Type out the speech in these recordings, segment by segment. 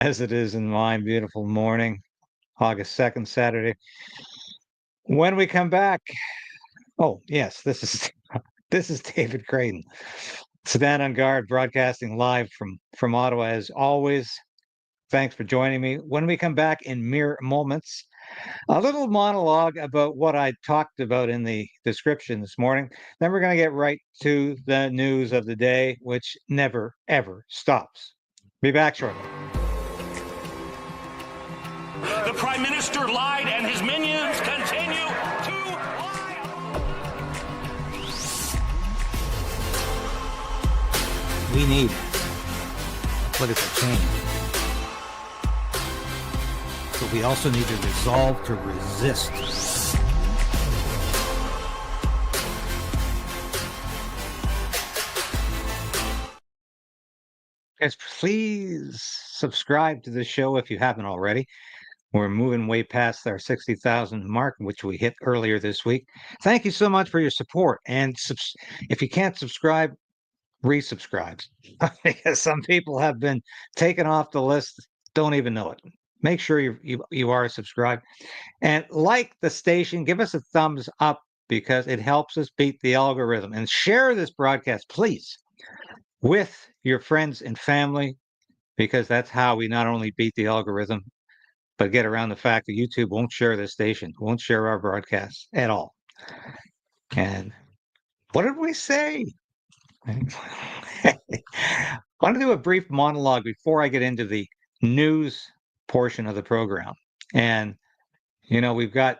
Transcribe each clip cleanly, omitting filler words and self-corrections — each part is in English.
As it is in my beautiful morning, August 2nd, Saturday. When we come back, oh yes, this is this is David Krayden. Stand on guard, broadcasting live from Ottawa as always. Thanks for joining me. When we come back in mere moments, a little monologue about what I talked about in the description this morning. Then we're going to get right to the news of the day, which never ever stops. Be back shortly. The Prime Minister lied and his minions continue to lie. We need political change. But we also need to resolve to resist. Guys, please subscribe to the show if you haven't already. We're moving way past our 60,000 mark, which we hit earlier this week. Thank you so much for your support. And if you can't subscribe, resubscribe. Because some people have been taken off the list, don't even know it. Make sure you are subscribed. And like the station, give us a thumbs up because it helps us beat the algorithm. And share this broadcast, please, with your friends and family, because that's how we not only beat the algorithm, but get around the fact that YouTube won't share this station, won't share our broadcasts at all. And what did we say? I want to do a brief monologue before I get into the news portion of the program. And, we've got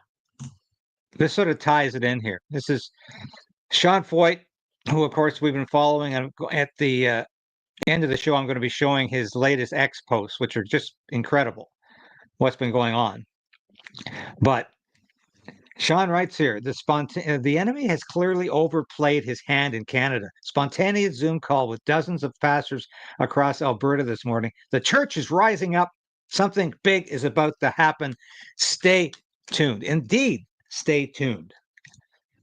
this sort of ties it in here. This is Sean Feucht, who, of course, we've been following. And at the end of the show, I'm going to be showing his latest X posts, which are just incredible. What's been going on. But Sean writes here, the enemy has clearly overplayed his hand in Canada. Spontaneous Zoom call with dozens of pastors across Alberta this morning. The church is rising up. Something big is about to happen. Stay tuned. Indeed, stay tuned.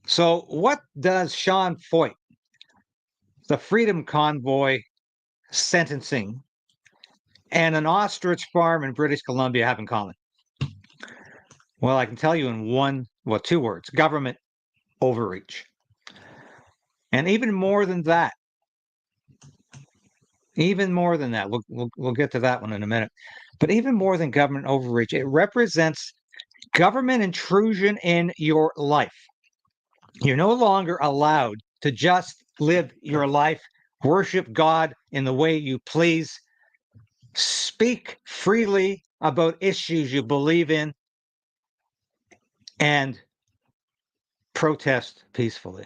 So what does Sean Feucht, the Freedom Convoy sentencing, and an ostrich farm in British Columbia have in common? Well, I can tell you in two words: government overreach. And even more than that, we'll get to that one in a minute. But even more than government overreach, it represents government intrusion in your life. You're no longer allowed to just live your life, worship God in the way you please, speak freely about issues you believe in, and protest peacefully.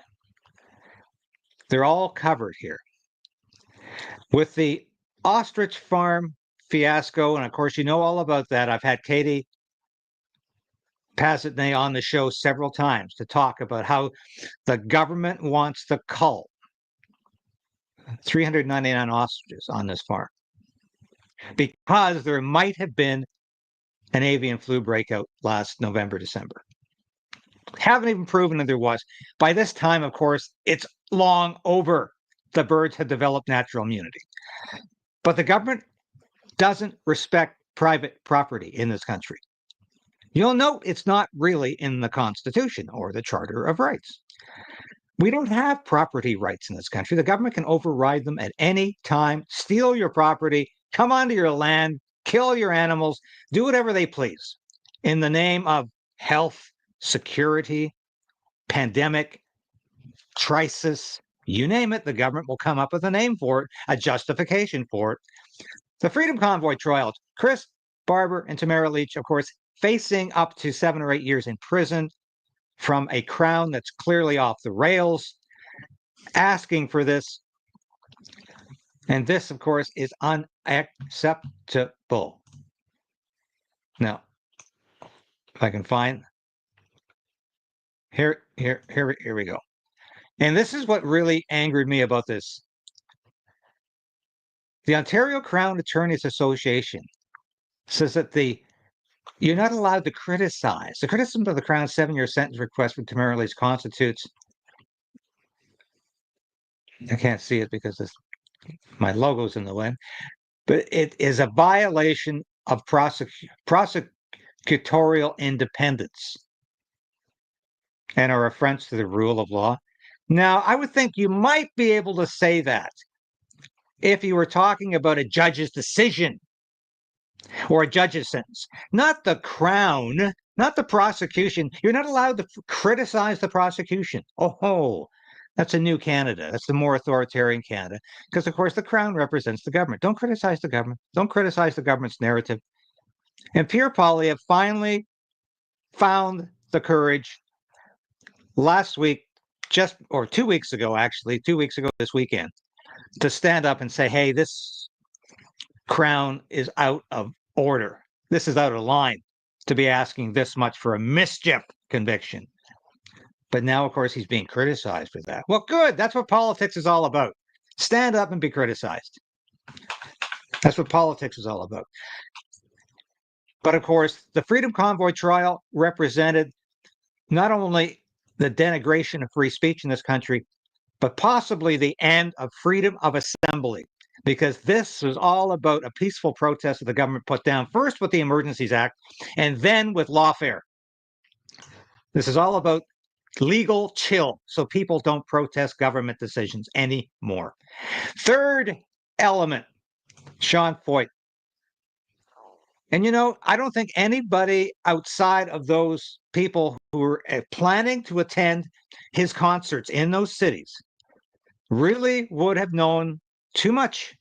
They're all covered here. With the ostrich farm fiasco, and of course, you know all about that. I've had Katie Passatney on the show several times to talk about how the government wants to cull 399 ostriches on this farm because there might have been an avian flu breakout last November, December. Haven't even proven that there was. By this time, of course, it's long over. The birds had developed natural immunity. But the government doesn't respect private property in this country. You'll note it's not really in the Constitution or the Charter of Rights. We don't have property rights in this country. The government can override them at any time, steal your property, come onto your land, kill your animals, do whatever they please in the name of health, security, pandemic, crisis, you name it. The government will come up with a name for it, a justification for it. The Freedom Convoy trials, Chris, Barber, and Tamara Lich, of course, facing up to 7 or 8 years in prison from a crown that's clearly off the rails, asking for this. And this, of course, is unacceptable. Now, if I can find here we go. And this is what really angered me about this. The Ontario Crown Attorneys Association says that you're not allowed to criticize. The criticism of the Crown's 7-year sentence request for Tamara Lich constitutes, I can't see it because my logo's in the way, but it is a violation of prosecutorial independence and are affronts to the rule of law. Now, I would think you might be able to say that if you were talking about a judge's decision or a judge's sentence, not the Crown, not the prosecution. You're not allowed to criticize the prosecution. Oh, that's a new Canada. That's the more authoritarian Canada. Because, of course, the Crown represents the government. Don't criticize the government. Don't criticize the government's narrative. And Pierre Poilievre finally found the courage last week, or 2 weeks ago, actually, 2 weeks ago this weekend, to stand up and say, hey, this Crown is out of order. This is out of line to be asking this much for a mischief conviction. But now, of course, he's being criticized for that. Well, good. That's what politics is all about. Stand up and be criticized. That's what politics is all about. But of course, the Freedom Convoy trial represented not only the denigration of free speech in this country, but possibly the end of freedom of assembly, because this was all about a peaceful protest that the government put down, first with the Emergencies Act, and then with lawfare. This is all about legal chill, so people don't protest government decisions anymore. Third element, Sean Feucht. And I don't think anybody outside of those people who were planning to attend his concerts in those cities really would have known too much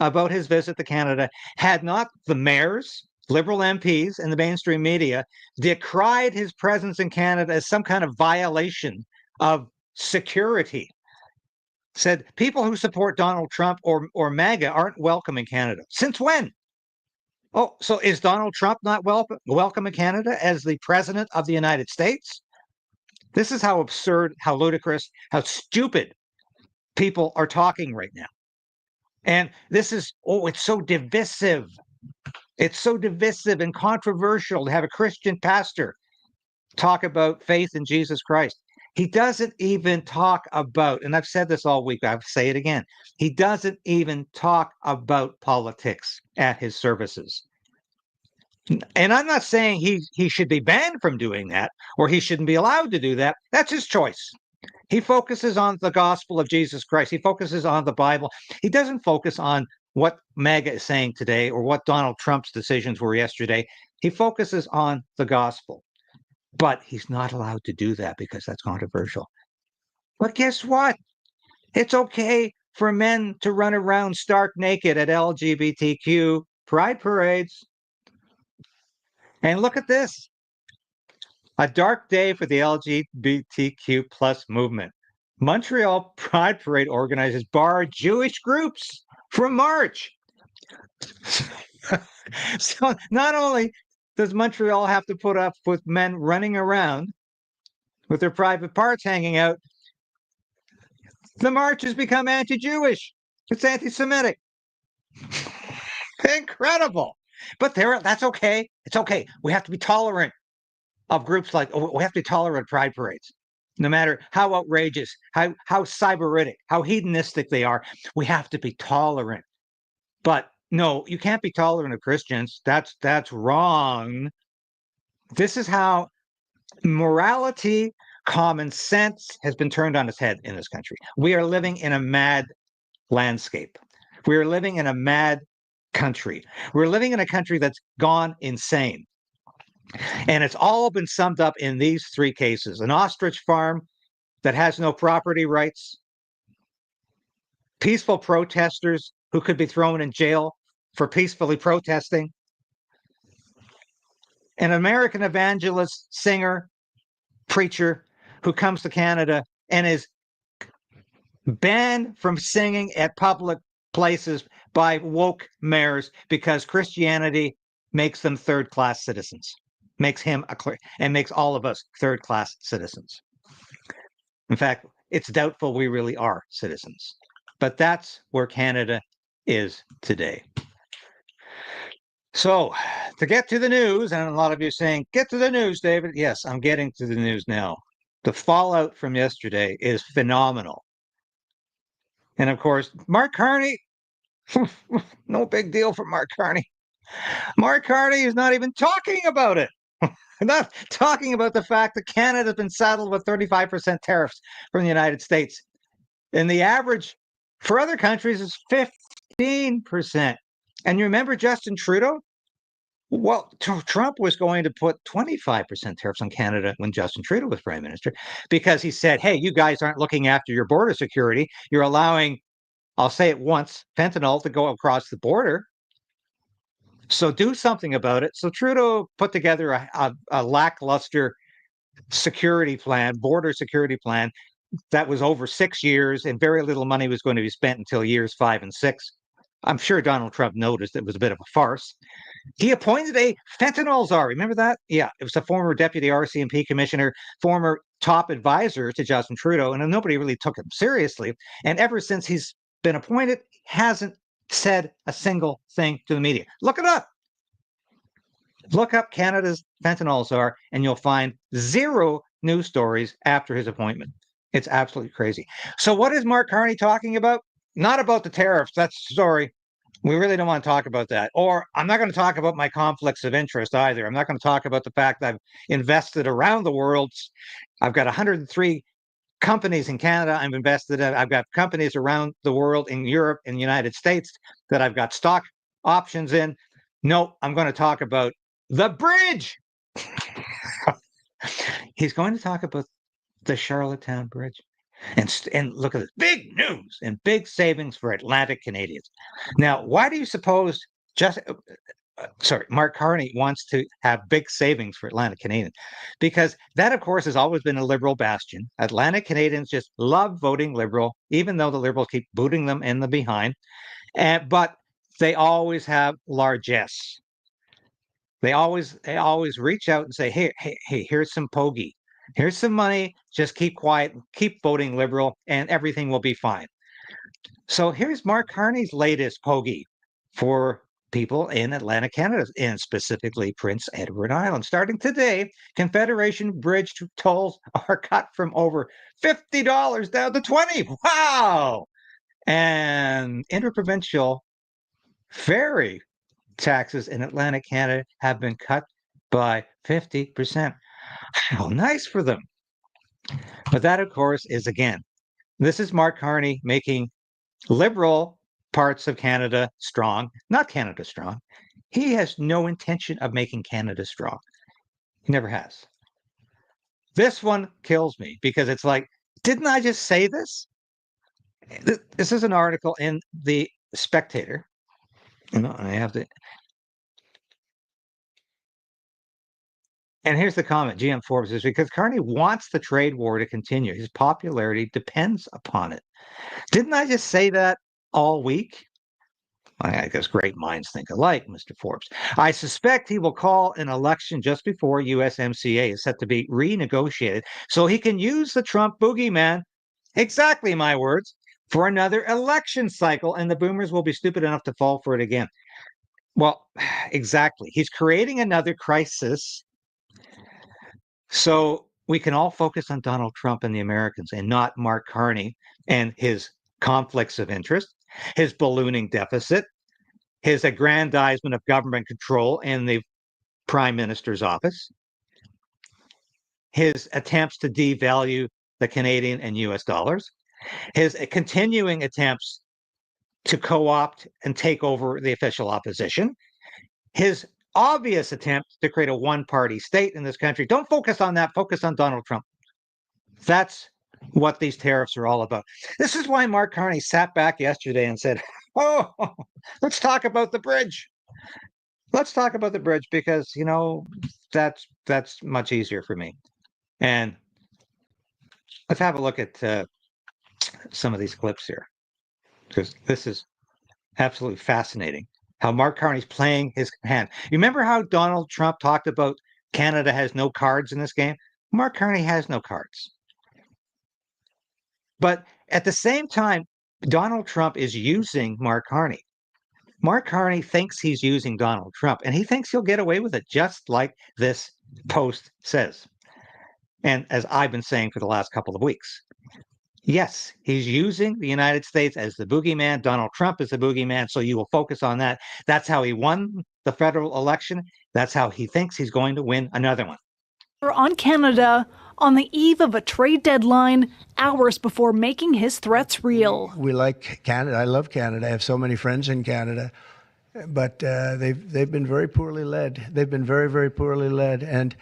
about his visit to Canada had not the mayors, Liberal MPs, and the mainstream media decried his presence in Canada as some kind of violation of security. Said people who support Donald Trump or MAGA aren't welcome in Canada. Since when? Oh, so is Donald Trump not welcome in Canada as the president of the United States? This is how absurd, how ludicrous, how stupid people are talking right now. And this is, it's so divisive. It's so divisive and controversial to have a Christian pastor talk about faith in Jesus Christ. He doesn't even talk about, and I've said this all week, I'll say it again, he doesn't even talk about politics at his services. And I'm not saying he should be banned from doing that, or he shouldn't be allowed to do that. That's his choice. He focuses on the gospel of Jesus Christ. He focuses on the Bible. He doesn't focus on what MAGA is saying today or what Donald Trump's decisions were yesterday. He focuses on the gospel. But he's not allowed to do that because that's controversial. But guess what? It's okay for men to run around stark naked at LGBTQ pride parades. And look at this. A dark day for the LGBTQ plus movement. Montreal Pride Parade organizers bar Jewish groups from March. So not only does Montreal have to put up with men running around with their private parts hanging out, the march has become anti-Jewish. It's anti-Semitic. Incredible. But that's okay. It's okay. We have to be tolerant of groups we have to be tolerant of pride parades. No matter how outrageous, how cyberitic, how hedonistic they are, we have to be tolerant. But no, you can't be tolerant of Christians. That's wrong. This is how morality, common sense has been turned on its head in this country. We are living in a mad landscape. We are living in a mad country. We're living in a country that's gone insane. And it's all been summed up in these three cases. An ostrich farm that has no property rights, peaceful protesters who could be thrown in jail for peacefully protesting, an American evangelist, singer, preacher who comes to Canada and is banned from singing at public places by woke mayors because Christianity makes them third-class citizens. Makes him and makes all of us third-class citizens. In fact, it's doubtful we really are citizens. But that's where Canada is today. So, to get to the news, and a lot of you are saying, get to the news, David. Yes, I'm getting to the news now. The fallout from yesterday is phenomenal. And of course, Mark Carney, No big deal for Mark Carney. Mark Carney is not even talking about it. Not talking about the fact that Canada's been saddled with 35% tariffs from the United States. And the average for other countries is 15%. And you remember Justin Trudeau? Well, Trump was going to put 25% tariffs on Canada when Justin Trudeau was prime minister because he said, hey, you guys aren't looking after your border security. You're allowing, I'll say it once, fentanyl to go across the border. So do something about it. So Trudeau put together a lackluster security plan, border security plan that was over 6 years, and very little money was going to be spent until years 5 and 6. I'm sure Donald Trump noticed it was a bit of a farce. He appointed a fentanyl czar. Remember that? Yeah, it was a former deputy RCMP commissioner, former top advisor to Justin Trudeau, and nobody really took him seriously. And ever since he's been appointed, hasn't said a single thing to the media. Look it up. Look up Canada's fentanyl czar, and you'll find zero news stories after his appointment. It's absolutely crazy. So what is Mark Carney talking about? Not about the tariffs. That's sorry. We really don't want to talk about that. Or I'm not going to talk about my conflicts of interest either. I'm not going to talk about the fact that I've invested around the world. I've got 103 companies in Canada I'm invested in. I've got companies around the world in Europe and the United States that I've got stock options in. No, I'm going to talk about the bridge. He's going to talk about the Charlottetown Bridge. And look at this big news and big savings for Atlantic Canadians. Now, why do you suppose Mark Carney wants to have big savings for Atlantic Canadians? Because that, of course, has always been a Liberal bastion. Atlantic Canadians just love voting Liberal, even though the Liberals keep booting them in the behind. But they always have largesse. They always reach out and say, hey, here's some pogey. Here's some money. Just keep quiet, keep voting Liberal, and everything will be fine. So here's Mark Carney's latest pogey for people in Atlantic Canada, and specifically Prince Edward Island. Starting today, Confederation Bridge tolls are cut from over $50 down to $20. Wow! And interprovincial ferry taxes in Atlantic Canada have been cut by 50%. How nice for them. But that, of course, is again, this is Mark Carney making Liberal parts of Canada strong, not Canada strong. He has no intention of making Canada strong. He never has. This one kills me because it's like, didn't I just say this? This is an article in the Spectator. I have to. And here's the comment. GM Forbes says, because Carney wants the trade war to continue. His popularity depends upon it. Didn't I just say that all week? I guess great minds think alike, Mr. Forbes. I suspect he will call an election just before USMCA is set to be renegotiated so he can use the Trump boogeyman, exactly my words, for another election cycle, and the boomers will be stupid enough to fall for it again. Well, exactly. He's creating another crisis so we can all focus on Donald Trump and the Americans and not Mark Carney and his conflicts of interest, his ballooning deficit, his aggrandizement of government control in the prime minister's office, his attempts to devalue the Canadian and US dollars, his continuing attempts to co-opt and take over the official opposition, his obvious attempt to create a one-party state in this country. Don't focus on that. Focus on Donald Trump. That's what these tariffs are all about. This is why Mark Carney sat back yesterday and said, oh, let's talk about the bridge. Let's talk about the bridge because, that's much easier for me. And let's have a look at some of these clips here because this is absolutely fascinating. How Mark Carney's playing his hand. You remember how Donald Trump talked about Canada has no cards in this game? Mark Carney has no cards. But at the same time, Donald Trump is using Mark Carney. Mark Carney thinks he's using Donald Trump, and he thinks he'll get away with it, just like this post says. And as I've been saying for the last couple of weeks, Yes, he's using the United States as the boogeyman. Donald Trump is the boogeyman, so you will focus on that. That's how he won the federal election. That's how he thinks he's going to win another one. On Canada on the eve of a trade deadline, hours before making his threats real. We like Canada. I love Canada. I have so many friends in Canada, but they've been very poorly led. They've been very, very poorly led, and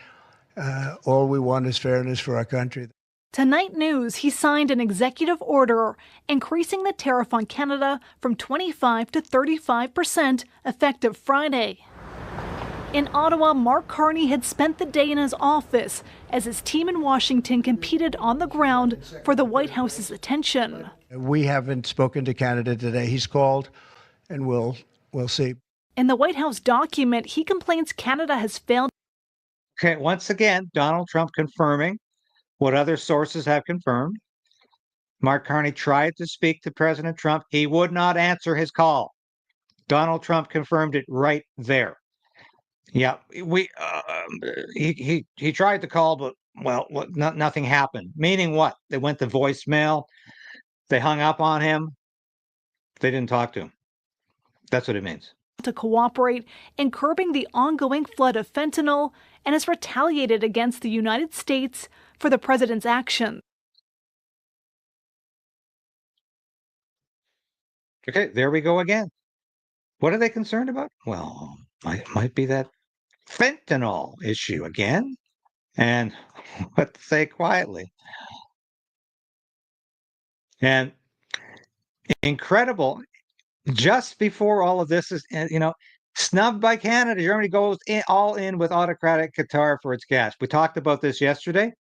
all we want is fairness for our country. Tonight News, he signed an executive order increasing the tariff on Canada from 25 to 35% effective Friday. In Ottawa, Mark Carney had spent the day in his office as his team in Washington competed on the ground for the White House's attention. We haven't spoken to Canada today. He's called, and we'll see. In the White House document, he complains Canada has failed. Okay, once again, Donald Trump confirming what other sources have confirmed. Mark Carney tried to speak to President Trump. He would not answer his call. Donald Trump confirmed it right there. Yeah, he tried to call, but nothing happened. Meaning what? They went to voicemail. They hung up on him. They didn't talk to him. That's what it means. To cooperate in curbing the ongoing flood of fentanyl and has retaliated against the United States for the president's action. Okay, there we go again. What are they concerned about? Well, might be that fentanyl issue again. And what to say quietly. And incredible, just before all of this is, snubbed by Canada, Germany goes all in with autocratic Qatar for its gas. We talked about this yesterday,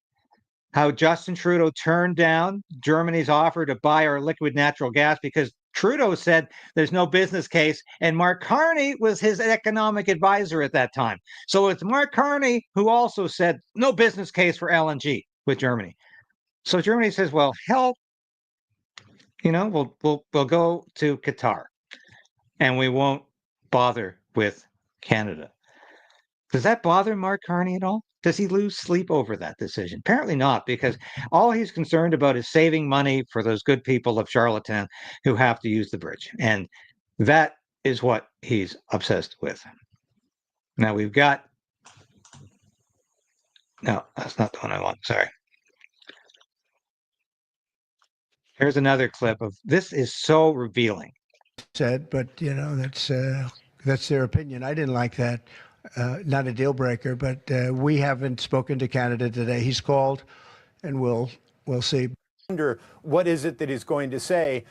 how Justin Trudeau turned down Germany's offer to buy our liquid natural gas because Trudeau said there's no business case, and Mark Carney was his economic advisor at that time. So it's Mark Carney who also said no business case for LNG with Germany. So Germany says, well, hell, we'll go to Qatar, and we won't bother with Canada. Does that bother Mark Carney at all? Does he lose sleep over that decision? Apparently not, because all he's concerned about is saving money for those good people of Charlottetown who have to use the bridge. And that is what he's obsessed with. Now we've got... No, that's not the one I want. Sorry. Here's another clip of... This is so revealing. Said, but, that's their opinion. I didn't like that. Not a deal breaker, but we haven't spoken to Canada today. He's called, and we'll see. What is it that he's going to say?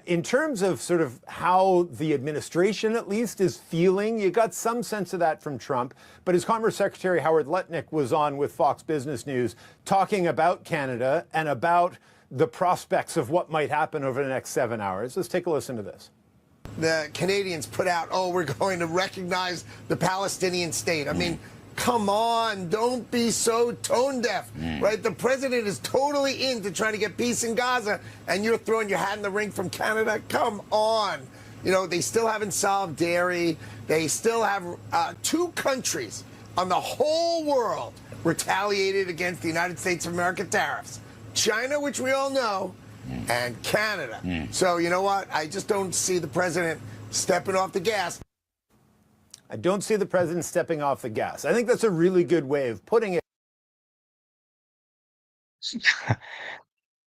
In terms of sort of how the administration, at least, is feeling, you got some sense of that from Trump. But his Commerce Secretary Howard Lutnick was on with Fox Business News talking about Canada and about the prospects of what might happen over the next 7 hours. Let's take a listen to this. The Canadians put out, we're going to recognize the Palestinian state. I mean, come on, don't be so tone deaf, right? The president is totally into trying to get peace in Gaza, and you're throwing your hat in the ring from Canada. Come on. They still haven't solved dairy. They still have 2 countries on the whole world retaliated against the United States of America tariffs. China, which we all know, and Canada. So you know what? I just don't see the president stepping off the gas. I don't see the president stepping off the gas. I think that's a really good way of putting it.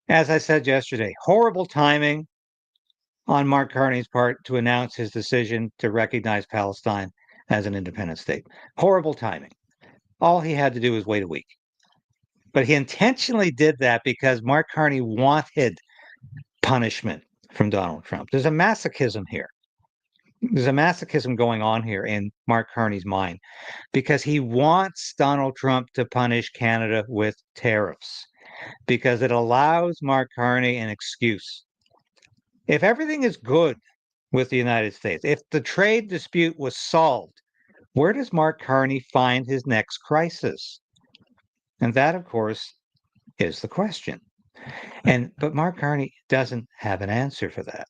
As I said yesterday, horrible timing on Mark Carney's part to announce his decision to recognize Palestine as an independent state. Horrible timing. All he had to do was wait a week. But he intentionally did that because Mark Carney wanted punishment from Donald Trump. There's a masochism here. There's a masochism going on here in Mark Carney's mind because he wants Donald Trump to punish Canada with tariffs because it allows Mark Carney an excuse. If everything is good with the United States, if the trade dispute was solved, where does Mark Carney find his next crisis? And that, of course, is the question. But Mark Carney doesn't have an answer for that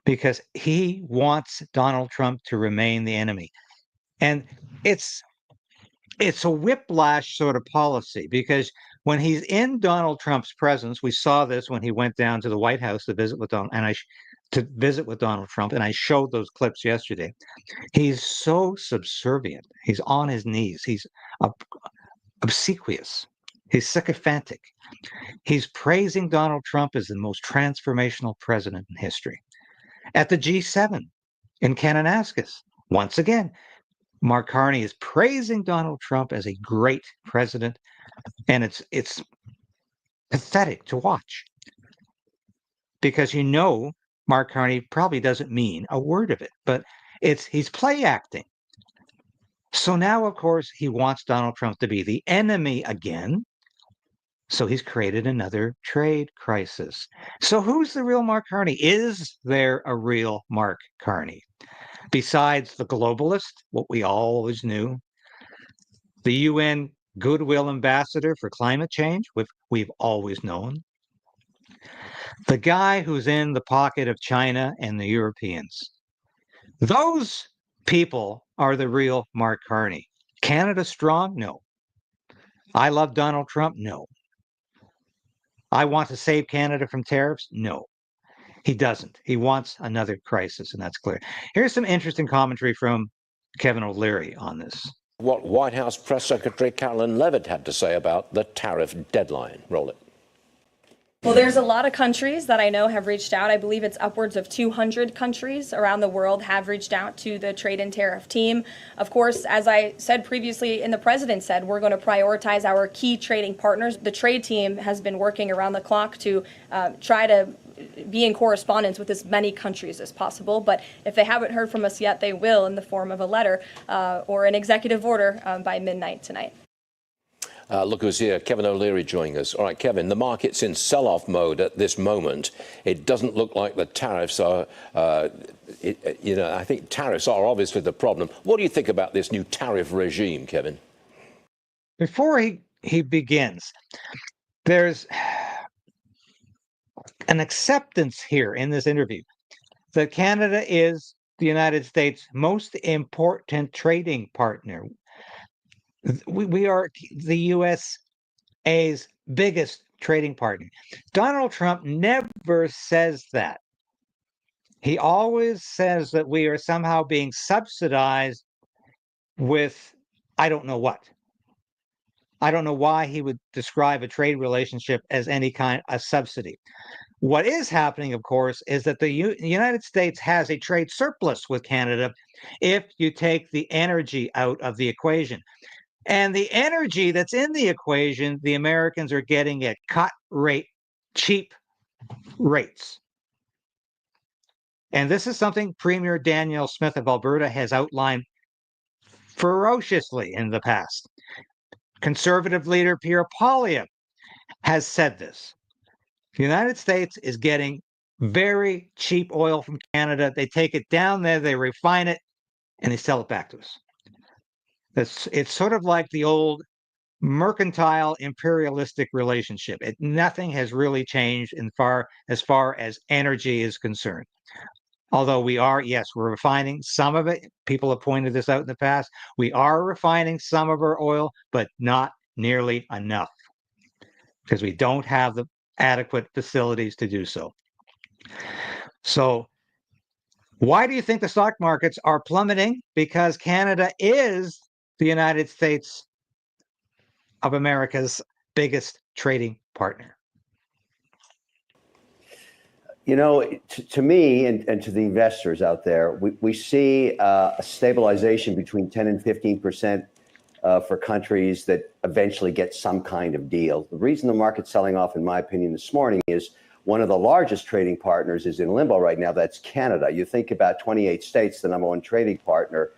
because he wants Donald Trump to remain the enemy. And it's a whiplash sort of policy because when he's in Donald Trump's presence, we saw this when he went down to the White House to visit with Donald, Trump, and I showed those clips yesterday. He's so subservient. He's on his knees. He's obsequious. He's sycophantic. He's praising Donald Trump as the most transformational president in history. At the G7 in Kananaskis, once again, Mark Carney is praising Donald Trump as a great president, and it's pathetic to watch because Mark Carney probably doesn't mean a word of it, but he's play acting. So now, of course, he wants Donald Trump to be the enemy again. So he's created another trade crisis. So who's the real Mark Carney? Is there a real Mark Carney? Besides the globalist, what we always knew, the UN goodwill ambassador for climate change, we've always known, the guy who's in the pocket of China and the Europeans. Those people are the real Mark Carney. Canada strong? No. I love Donald Trump? No. I want to save Canada from tariffs? No. He doesn't. He wants another crisis, and that's clear. Here's some interesting commentary from Kevin O'Leary on this. What White House Press Secretary Carolyn Leavitt had to say about the tariff deadline. Roll it. Well, there's a lot of countries that I know have reached out. I believe it's upwards of 200 countries around the world have reached out to the trade and tariff team. Of course, as I said previously, and the president said, we're going to prioritize our key trading partners. The trade team has been working around the clock to try to be in correspondence with as many countries as possible. But if they haven't heard from us yet, they will in the form of a letter or an executive order by midnight tonight. Look who's here, Kevin O'Leary joining us. All right, Kevin, the market's in sell-off mode at this moment. It doesn't look like the tariffs are, I think tariffs are obviously the problem. What do you think about this new tariff regime, Kevin? Before he begins, there's an acceptance here in this interview that Canada is the United States' most important trading partner. We are the USA's biggest trading partner. Donald Trump never says that. He always says that we are somehow being subsidized with, I don't know what. I don't know why he would describe a trade relationship as any kind of subsidy. What is happening, of course, is that the United States has a trade surplus with Canada if you take the energy out of the equation. And the energy that's in the equation, the Americans are getting at cut rate, cheap rates. And this is something Premier Danielle Smith of Alberta has outlined ferociously in the past. Conservative leader Pierre Poilievre has said this. The United States is getting very cheap oil from Canada. They take it down there, they refine it, and they sell it back to us. It's sort of like the old mercantile imperialistic relationship. Nothing has really changed as far as energy is concerned. Although we're refining some of it. People have pointed this out in the past. We are refining some of our oil, but not nearly enough because we don't have the adequate facilities to do so. So why do you think the stock markets are plummeting? Because Canada is the United States of America's biggest trading partner. You know, to me and to the investors out there, we see a stabilization between 10 and 15% for countries that eventually get some kind of deal. The reason the market's selling off, in my opinion, this morning is one of the largest trading partners is in limbo right now. That's Canada. You think about 28 states, the number one trading partner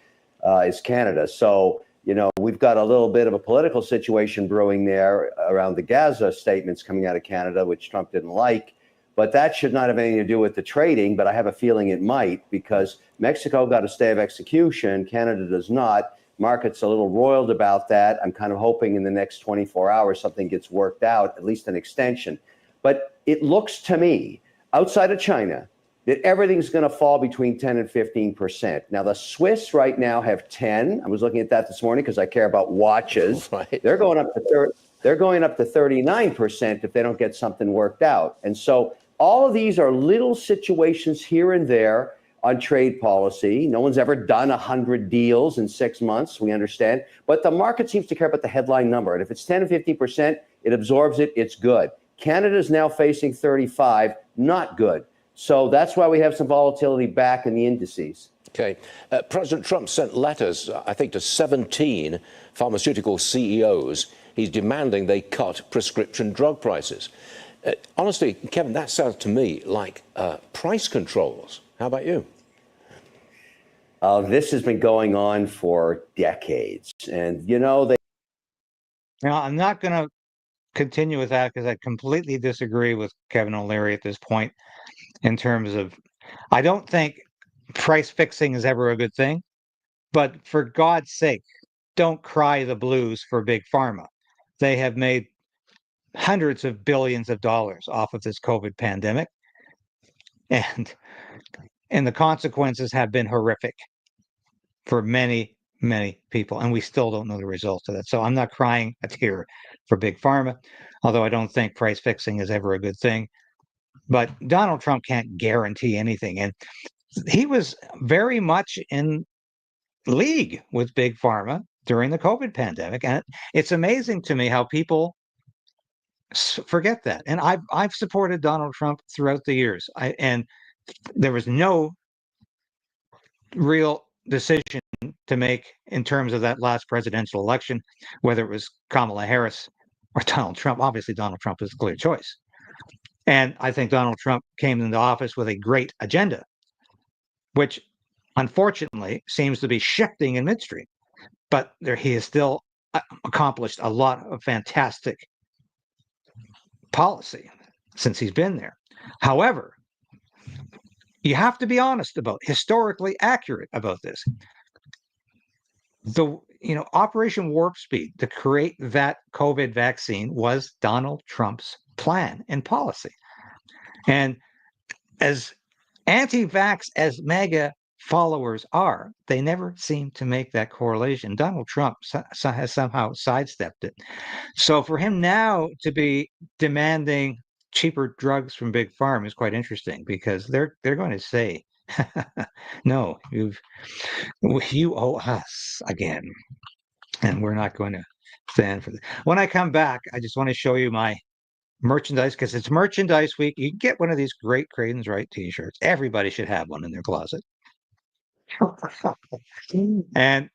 is Canada. So, you know, we've got a little bit of a political situation brewing there around the Gaza statements coming out of Canada, which Trump didn't like. But that should not have anything to do with the trading, but I have a feeling it might because Mexico got a stay of execution. Canada does not. Market's a little roiled about that. I'm kind of hoping in the next 24 hours something gets worked out, at least an extension. But it looks to me, outside of China, that everything's going to fall between 10 and 15%. Now, the Swiss right now have 10. I was looking at that this morning because I care about watches. Right. They're going up to They're going up to 39% if they don't get something worked out. And so all of these are little situations here and there on trade policy. No one's ever done 100 deals in 6 months, we understand. But the market seems to care about the headline number. And if it's 10 to 50%, it absorbs it, it's good. Canada's now facing 35, not good. So that's why we have some volatility back in the indices. Okay. President Trump sent letters, I think, to 17 pharmaceutical CEOs. He's demanding they cut prescription drug prices. Honestly, Kevin, that sounds to me like price controls. How about you? This has been going on for decades. And, Now, I'm not going to continue with that because I completely disagree with Kevin O'Leary at this point in terms of, I don't think price fixing is ever a good thing, but for God's sake, don't cry the blues for Big Pharma. They have made hundreds of billions of dollars off of this COVID pandemic, and the consequences have been horrific for many, many people, and we still don't know the results of that. So I'm not crying a tear for Big Pharma, although I don't think price fixing is ever a good thing. But Donald Trump can't guarantee anything, and he was very much in league with Big Pharma during the COVID pandemic, and it's amazing to me how people forget that. And I've supported Donald Trump throughout the years, and there was no real decision to make in terms of that last presidential election, whether it was Kamala Harris or Donald Trump. Obviously, Donald Trump is a clear choice. And I think Donald Trump came into office with a great agenda, which unfortunately seems to be shifting in midstream. But he has still accomplished a lot of fantastic policy since he's been there. However, you have to be honest about, historically accurate about this. Operation Warp Speed to create that COVID vaccine was Donald Trump's plan and policy. And as anti-vax as MAGA followers are, they never seem to make that correlation. Donald Trump has somehow sidestepped it. So for him now to be demanding cheaper drugs from Big Pharma is quite interesting, because they're going to say, no, you owe us again, and we're not going to stand for that. When I come back, I just want to show you my merchandise, because it's merchandise week. You can get one of these great Krayden's Right t-shirts. Everybody should have one in their closet. And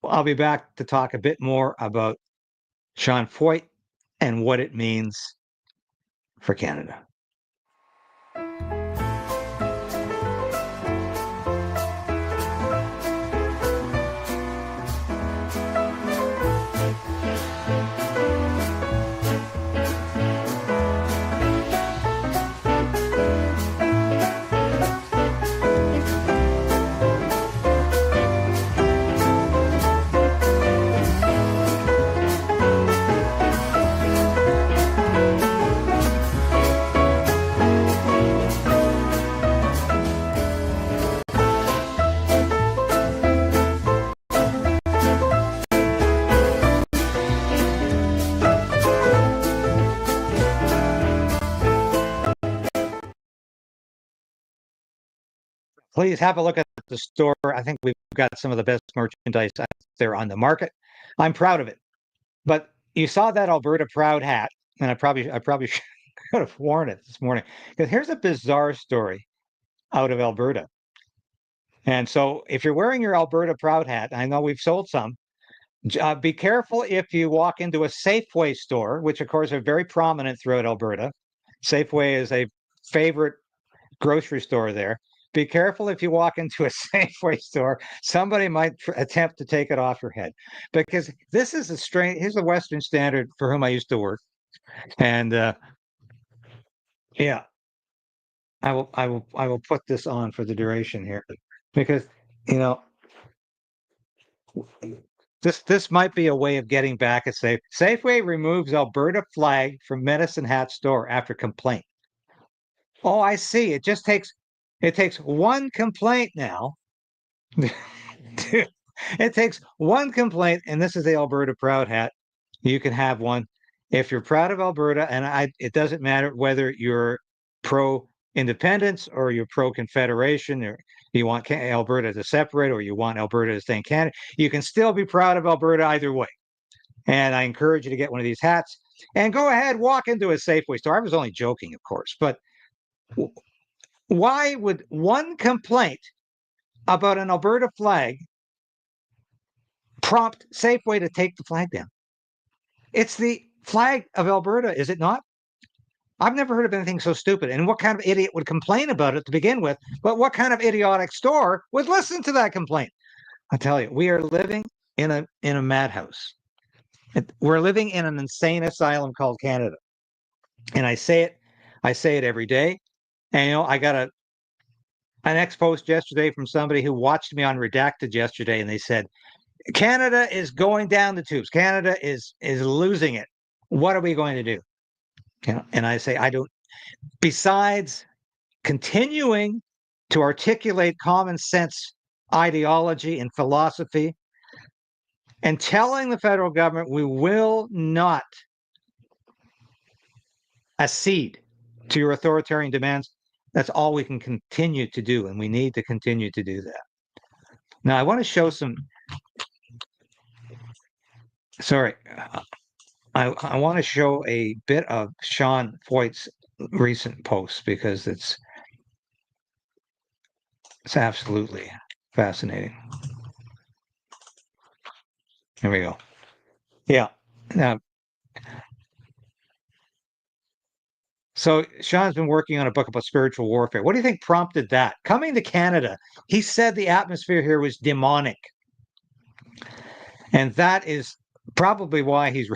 I'll be back to talk a bit more about Sean Feucht and what it means for Canada. Please have a look at the store. I think we've got some of the best merchandise out there on the market. I'm proud of it. But you saw that Alberta Proud hat, and I probably should have worn it this morning, because here's a bizarre story out of Alberta. And so if you're wearing your Alberta Proud hat, I know we've sold some, be careful if you walk into a Safeway store, which of course are very prominent throughout Alberta. Safeway is a favorite grocery store there. Be careful if you walk into a Safeway store. Somebody might attempt to take it off your head, because this is here's the Western Standard for whom I used to work. And yeah, I will put this on for the duration here, because this might be a way of getting back at Safeway removes Alberta flag from medicine hat store after complaint. Oh, I see. It takes one complaint now. It takes one complaint, and this is the Alberta Proud hat. You can have one, if you're proud of Alberta, and it doesn't matter whether you're pro-independence or you're pro-confederation, or you want Alberta to separate or you want Alberta to stay in Canada, you can still be proud of Alberta either way. And I encourage you to get one of these hats and go ahead, walk into a Safeway store. I was only joking, of course, but why would one complaint about an Alberta flag prompt Safeway to take the flag down? It's the flag of Alberta, is it not? I've never heard of anything so stupid. And what kind of idiot would complain about it to begin with? But what kind of idiotic store would listen to that complaint? I tell you, we are living in a madhouse. We're living in an insane asylum called Canada. And I say it every day. And I got an ex post yesterday from somebody who watched me on Redacted yesterday, and they said, Canada is going down the tubes. Canada is losing it. What are we going to do? And I say, I don't. Besides continuing to articulate common sense ideology and philosophy, and telling the federal government we will not accede to your authoritarian demands, that's all we can continue to do, and we need to continue to do that. Now, I want to show some. Sorry, I want to show a bit of Sean Feucht's recent posts because it's absolutely fascinating. Here we go. Yeah. Now, so Sean's been working on a book about spiritual warfare. What do you think prompted that? Coming to Canada, he said the atmosphere here was demonic. And that is probably why he's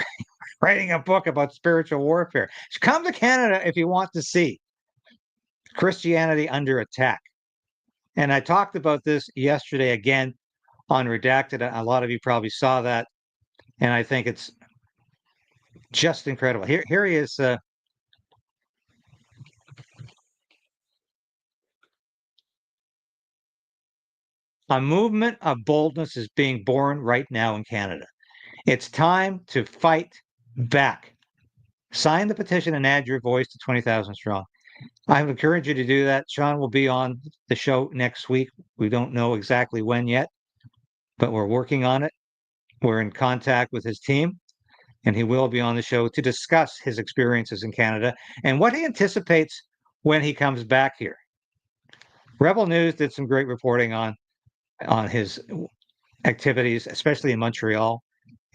writing a book about spiritual warfare. Come to Canada if you want to see Christianity under attack. And I talked about this yesterday again on Redacted. A lot of you probably saw that. And I think it's just incredible. Here he is. A movement of boldness is being born right now in Canada. It's time to fight back. Sign the petition and add your voice to 20,000 strong. I would encourage you to do that. Sean will be on the show next week. We don't know exactly when yet, but we're working on it. We're in contact with his team, and he will be on the show to discuss his experiences in Canada and what he anticipates when he comes back here. Rebel News did some great reporting on his activities, especially in Montreal.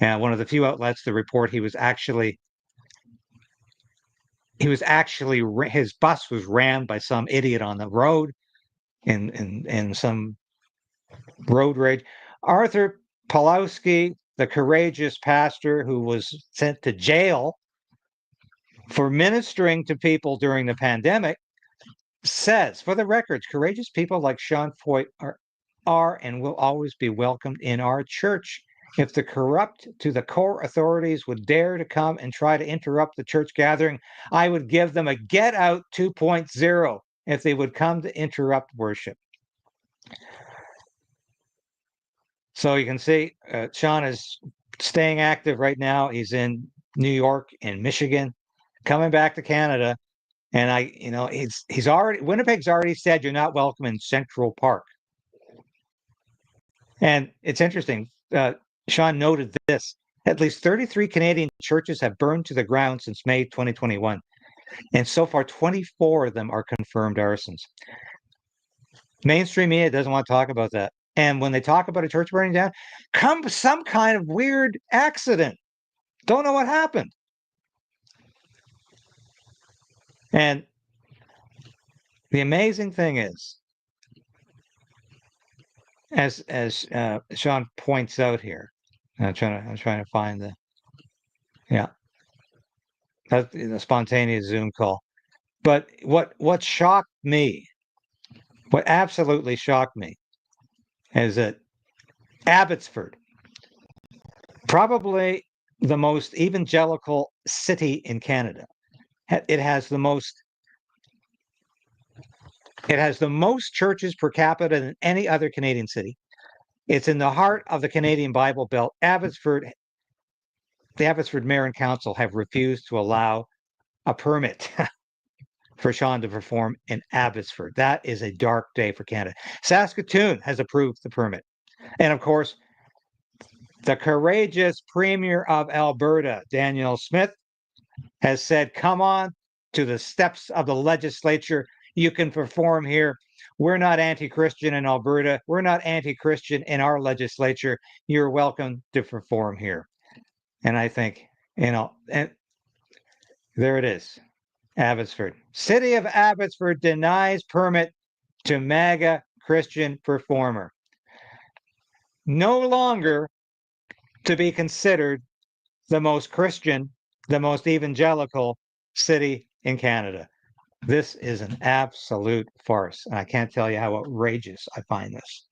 And one of the few outlets to report his bus was rammed by some idiot on the road in some road rage. Arthur Pawlowski, the courageous pastor who was sent to jail for ministering to people during the pandemic, says, for the records, courageous people like Sean Feucht are and will always be welcomed in our church. If the corrupt to the core authorities would dare to come and try to interrupt the church gathering, I would give them a get out 2.0 if they would come to interrupt worship. So you can see Sean is staying active right now. He's in New York and Michigan, coming back to Canada. And Winnipeg's already said you're not welcome in Central Park. And it's interesting. Sean noted this. At least 33 Canadian churches have burned to the ground since May 2021. And so far, 24 of them are confirmed arsons. Mainstream media doesn't want to talk about that. And when they talk about a church burning down, some kind of weird accident. Don't know what happened. And the amazing thing is, as Sean points out here, I'm trying to find that's the spontaneous Zoom call. But what shocked me, what absolutely shocked me, is that Abbotsford, probably the most evangelical city in Canada, it has the most churches per capita than any other Canadian city. It's in the heart of the Canadian Bible Belt. Abbotsford the Abbotsford Mayor and Council have refused to allow a permit for Sean to perform in Abbotsford. That is a dark day for Canada. Saskatoon has approved the permit. And of course, the courageous Premier of Alberta, Danielle Smith, has said, come on to the steps of the legislature. You can perform here. We're not anti-Christian in Alberta. We're not anti-Christian in our legislature. You're welcome to perform here. And I think, and there it is. Abbotsford. City of Abbotsford denies permit to MAGA Christian performer. No longer to be considered the most Christian, the most evangelical city in Canada. This is an absolute farce. And I can't tell you how outrageous I find this.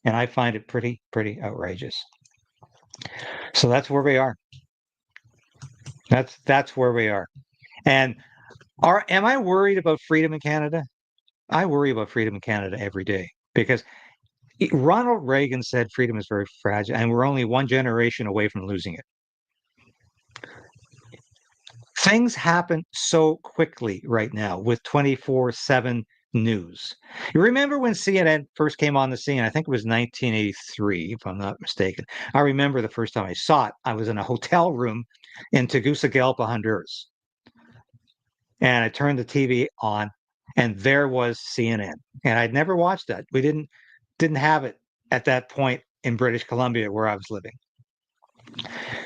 And I find it pretty outrageous. So that's where we are. That's where we are. And am I worried about freedom in Canada? I worry about freedom in Canada every day because Ronald Reagan said freedom is very fragile and we're only one generation away from losing it. Things happen so quickly right now with 24/7 news. You remember when CNN first came on the scene? I think it was 1983, if I'm not mistaken. I remember the first time I saw it. I was in a hotel room in Tegucigalpa, Honduras. And I turned the TV on, and there was CNN. And I'd never watched that. We didn't have it at that point in British Columbia where I was living.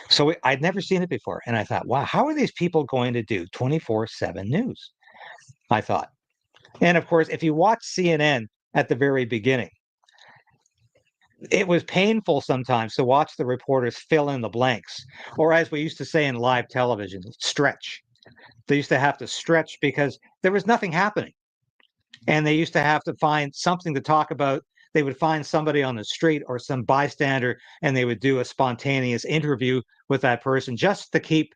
So I'd never seen it before. And I thought, wow, how are these people going to do 24/7 news? I thought. And of course, if you watch CNN at the very beginning, it was painful sometimes to watch the reporters fill in the blanks, or as we used to say in live television, stretch. They used to have to stretch because there was nothing happening. And they used to have to find something to talk about. They would find somebody on the street or some bystander, and they would do a spontaneous interview with that person just to keep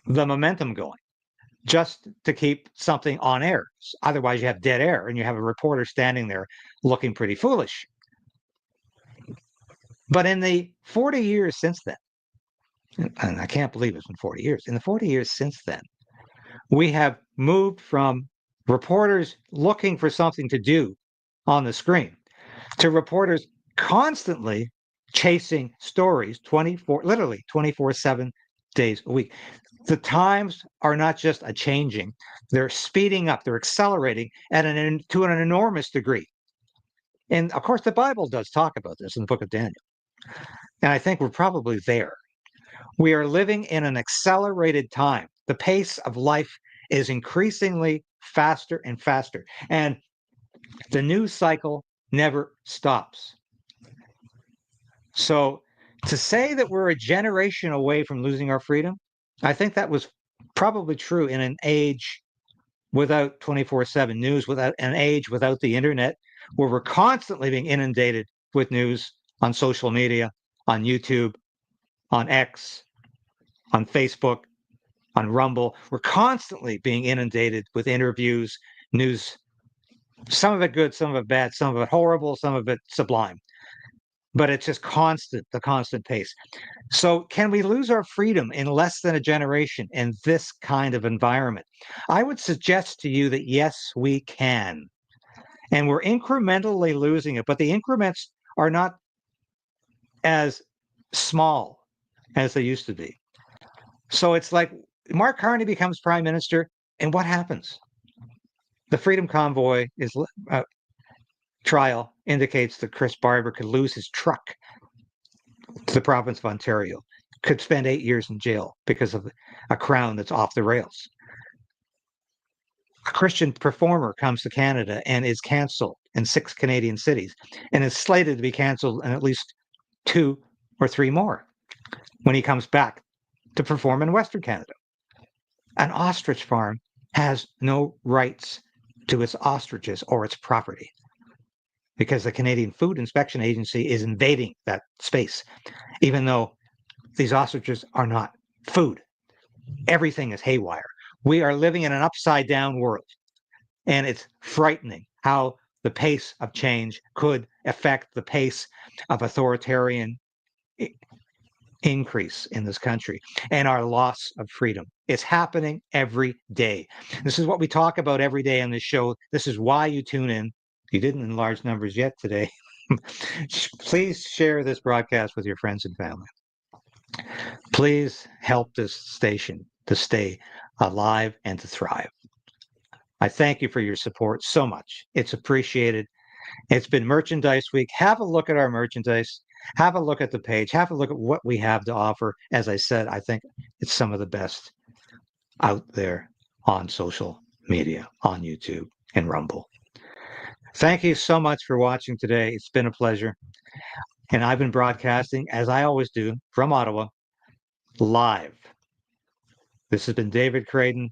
the momentum going, just to keep something on air. Otherwise, you have dead air, and you have a reporter standing there looking pretty foolish. But in the 40 years since then, and I can't believe it's been 40 years. In the 40 years since then, we have moved from reporters looking for something to do on the screen to reporters constantly chasing stories literally 24/7 days a week. The times are not just a changing, they're speeding up, they're accelerating to an enormous degree. And of course, the Bible does talk about this in the book of Daniel. And I think we're probably there. We are living in an accelerated time. The pace of life is increasingly faster and faster. And the news cycle never stops. So to say that we're a generation away from losing our freedom, I think that was probably true in an age without 24/7 news, without an age without the internet, where we're constantly being inundated with news on social media, on YouTube, on X, on Facebook, on Rumble. We're constantly being inundated with interviews, news, some of it good, some of it bad, some of it horrible, some of it sublime. But it's just the constant pace. So can we lose our freedom in less than a generation in this kind of environment? I would suggest to you that yes, we can. And we're incrementally losing it, but the increments are not as small as they used to be. So it's like Mark Carney becomes prime minister, and what happens? The Freedom Convoy trial indicates that Chris Barber could lose his truck to the province of Ontario, could spend 8 years in jail because of a crown that's off the rails. A Christian performer comes to Canada and is canceled in 6 Canadian cities and is slated to be canceled in at least 2 or 3 more when he comes back to perform in Western Canada. An ostrich farm has no rights to its ostriches or its property because the Canadian Food Inspection Agency is invading that space, even though these ostriches are not food. Everything is haywire. We are living in an upside down world, and it's frightening how the pace of change could affect the pace of authoritarian increase in this country and our loss of freedom. It's happening every day. This is what we talk about every day on this show. This is why you tune in. You didn't in large numbers yet today. Please share this broadcast with your friends and family. Please help this station to stay alive and to thrive. I thank you for your support so much. It's appreciated. It's been Merchandise Week. Have a look at our merchandise. Have a look at the page. Have a look at what we have to offer. As I said, I think it's some of the best out there on social media, on YouTube and Rumble. Thank you so much for watching today. It's been a pleasure. And I've been broadcasting, as I always do, from Ottawa, live. This has been David Krayden.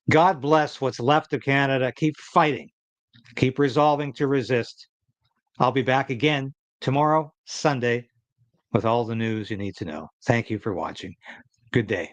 God bless what's left of Canada. Keep fighting. Keep resolving to resist. I'll be back again tomorrow, Sunday, with all the news you need to know. Thank you for watching. Good day.